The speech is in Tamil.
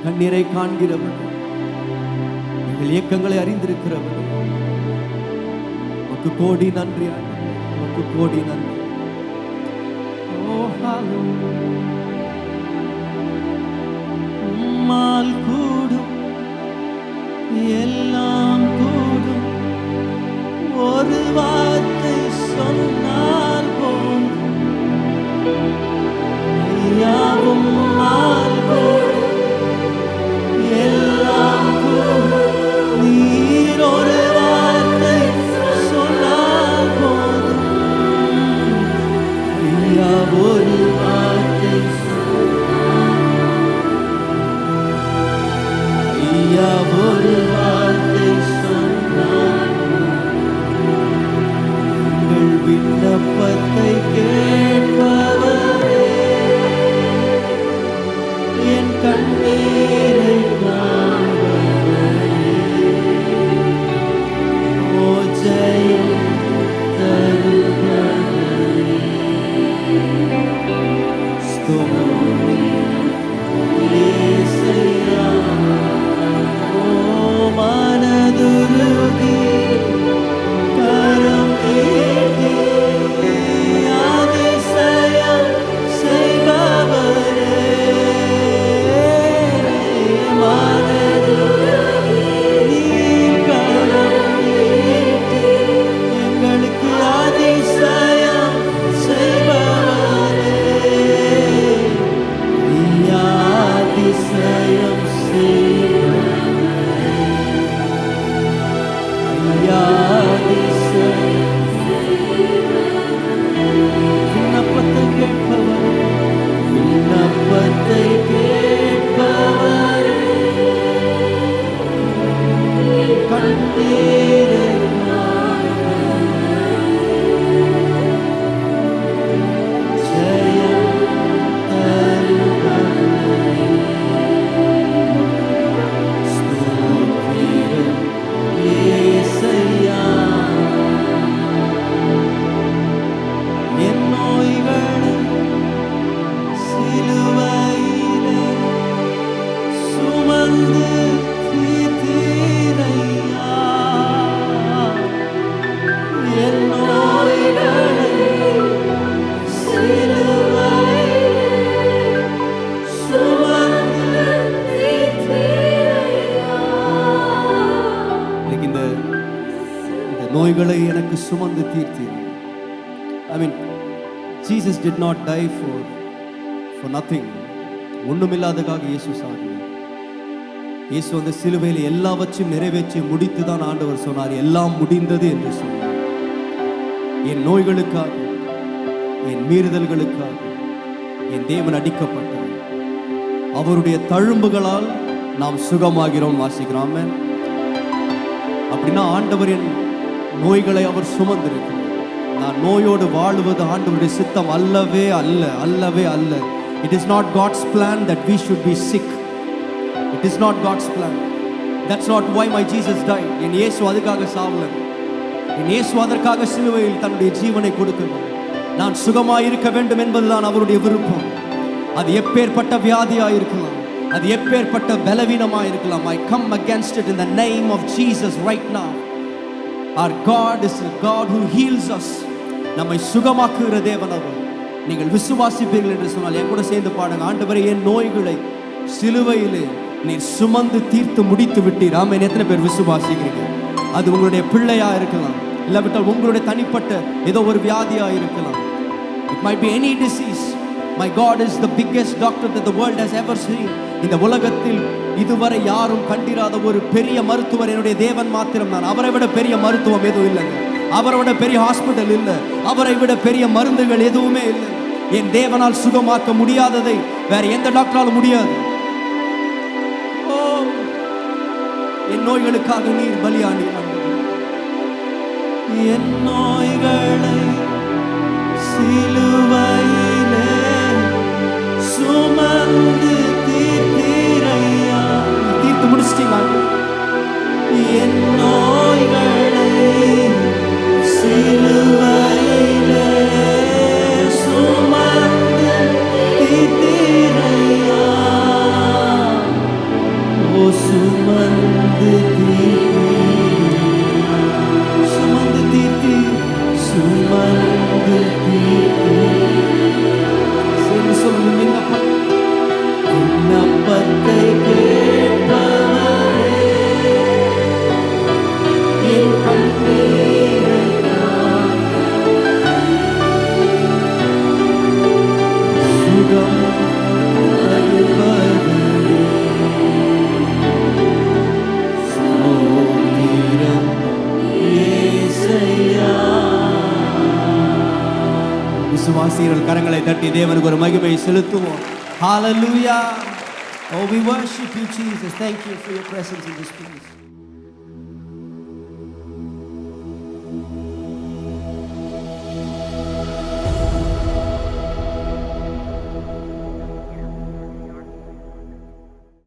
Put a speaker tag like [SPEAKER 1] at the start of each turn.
[SPEAKER 1] கண்ணீரை காண்கிறவர், எங்கள் இயக்கங்களை அறிந்திருக்கிறவர், உமக்கு கோடி நன்றி ஆண்டவரே, உமக்கு கோடி நன்றி. உம்மால் கூடும் எல்லாம் கூடும், ஒரு வார்த்தை சொன்னால் போதும், யாவும் உம்மால் கூடும் எல்லாம் கூடும், நீர் ஒரு வார்த்தை சொன்னால் போதும், ஐயா ஒரு வார்த்தை ஐயா ஒரு வார்த்தை சொன்னால் எங்கள் விண்ணப்பத்தை கேட்பவரே, என் கண்ணீரை காண்பவரே, ஓ ஜெயம் தருபவரே, ஸ்தோத்திரம் இயேசுவே. ஓ மனதுருகி கரம் நீட்டி அதிசயம் செய்பவரே, மனதுருகி நீர் கரம் நீட்டி எங்களுக்கு அதிசயம் செய்பவரே, ஐயா அதிசயம் செய்பவரே, ஐயா அதிசயம் விண்ணப்பத்தை கேட்பவரே, விண்ணப்பத்தை கேட்பவரே, கண்ணீரை ஜெயம் தருபவரே, ஸ்தோத்திரம் இயேசுவே. என் நோய்களை சிலுவையிலே சுமந்து தீர்த்தீரையா, என் நோய்களை சிலுவையிலே சுமந்து தீர்த்தீரையா. இந்த நோய்களை எனக்கு சுமந்து தீர்த்தீர். I mean, Jesus did not die for nothing. ஒண்ணுமில்லாததாக இயேசு சாகினார். இயேசு அந்த சிலுவையில் எல்லாவற்றையும் நிறைவேற்றி முடித்து தான் ஆண்டவர் சொன்னார், எல்லாம் முடிந்தது என்று சொன்னார். என் நோய்களுக்காக, என் மீறுதல்களுக்காக என் தேவன் அடிக்கப்பட்டார். அவருடைய தழும்புகளால் நாம் சுகமாகிறோம். வாசிக்கிறோம். ஆமென். அப்படின்னா ஆண்டவர் என் நோய்களை அவர் சுமந்திருக்கிறார். நான் நோயோடு வாழுவது ஆண்டவருடைய சித்தம் அல்லவே அல்ல, அல்லவே அல்ல. It is not God's plan that we should be sick. It is not God's plan. That's not why my Jesus died. என் இயேசு அதுக்காக சாவல. என் இயேசு அதற்காக சிலுவையில் தன்னுடைய ஜீவனை கொடுக்கவில்லை. நான் சுகமாய் இருக்க வேண்டும் என்பதுதான் அவருடைய விருப்பம். அது எப்பேற்பட்ட வியாதியாக இருக்கலாம், அது எப்பேற்பட்ட பலவீனமாக இருக்கலாம். I come against it in the name of Jesus right now. Our God is a God who heals us. நம்மை சுகமாக்குகிற தேவன் அவர். நீங்கள் விசுவாசிப்பீர்கள் என்று சொன்னால் என் கூட சேர்ந்து பாடுங்க. ஆண்டவரே, என் நோய்களை சிலுவையிலே நீர் சுமந்து தீர்த்து முடித்து விட்டீர். ஆமென். எத்தனை பேர் விசுவாசிக்கிறீங்க? அது உங்களுடைய பிள்ளையா இருக்கலாம், இல்லாவிட்டால் உங்களுடைய தனிப்பட்ட ஏதோ ஒரு வியாதியா இருக்கலாம். It might be any disease. My God is the biggest doctor that the world has ever seen. இந்த உலகத்தில் இதுவரை யாரும் கண்டிராத ஒரு பெரிய மருத்துவர் என்னுடைய தேவன் மாத்திரம் தான். அவரை விட பெரிய மருத்துவம் எதுவும் இல்லைங்க. அவரை விட பெரிய ஹாஸ்பிட்டல் இல்லை. அவரை விட பெரிய மருந்துகள் எதுவுமே இல்லை. என் தேவனால் சுகமாக்க முடியாததை வேற எந்த டாக்டராலும் முடியாது. ஓ, என் நோய்களுக்காக நீர் பலியானீர். என் நோய்களை சிலுவையிலே சுமந்து தீர்த்தீரையா. தீர்த்து முடிச்சிட்டீங்க. என் நோய்களை சிலுவையிலே சுமந்து தீர்த்தீரையா. விசுவாசிகள் கரங்களை தட்டி தேவனுக்கு ஒரு மகிமை செலுத்துவோம். Hallelujah. Oh, we worship you, Jesus. Thank you for your presence in this place.